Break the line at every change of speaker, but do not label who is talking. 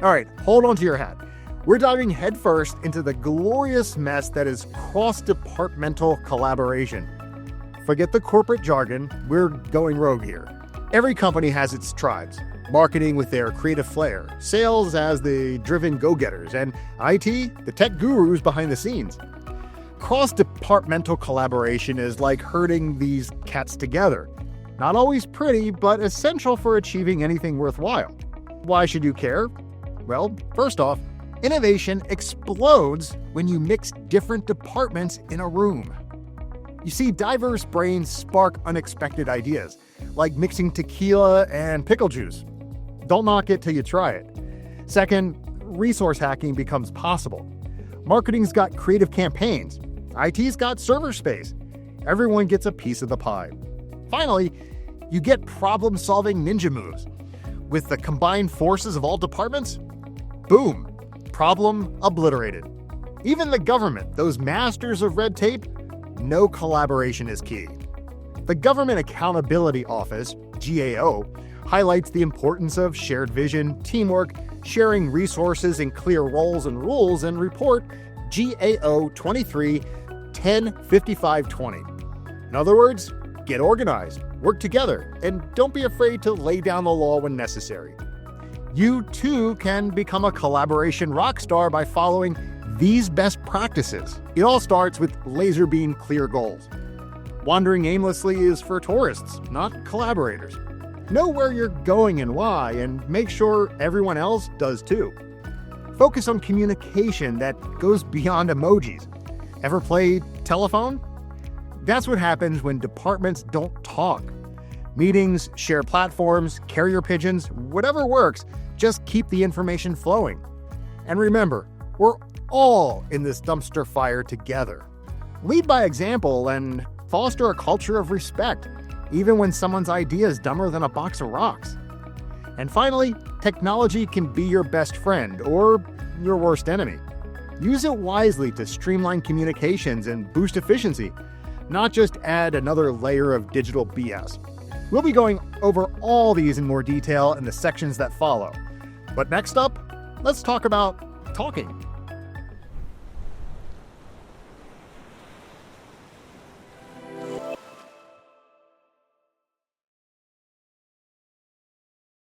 All right, hold on to your hat. We're diving headfirst into the glorious mess that is cross-departmental collaboration. Forget the corporate jargon, we're going rogue here. Every company has its tribes. Marketing with their creative flair, sales as the driven go-getters, and IT, the tech gurus behind the scenes. Cross-departmental collaboration is like herding these cats together. Not always pretty, but essential for achieving anything worthwhile. Why should you care? Well, first off, innovation explodes when you mix different departments in a room. You see, diverse brains spark unexpected ideas, like mixing tequila and pickle juice. Don't knock it till you try it. Second, resource hacking becomes possible. Marketing's got creative campaigns. IT's got server space. Everyone gets a piece of the pie. Finally, you get problem-solving ninja moves. With the combined forces of all departments, boom, problem obliterated. Even the government, those masters of red tape, know collaboration is key. The Government Accountability Office, GAO, highlights the importance of shared vision, teamwork, sharing resources in clear roles and rules, and report GAO 23-10-55-20. In other words, get organized, work together, and don't be afraid to lay down the law when necessary. You too can become a collaboration rock star by following these best practices. It all starts with laser beam clear goals. Wandering aimlessly is for tourists, not collaborators. Know where you're going and why, and make sure everyone else does too. Focus on communication that goes beyond emojis. Ever play telephone? That's what happens when departments don't talk. Meetings, share platforms, carrier pigeons, whatever works, just keep the information flowing. And remember, we're all in this dumpster fire together. Lead by example and foster a culture of respect, even when someone's idea is dumber than a box of rocks. And finally, technology can be your best friend or your worst enemy. Use it wisely to streamline communications and boost efficiency, not just add another layer of digital BS. We'll be going over all these in more detail in the sections that follow. But next up, let's talk about talking.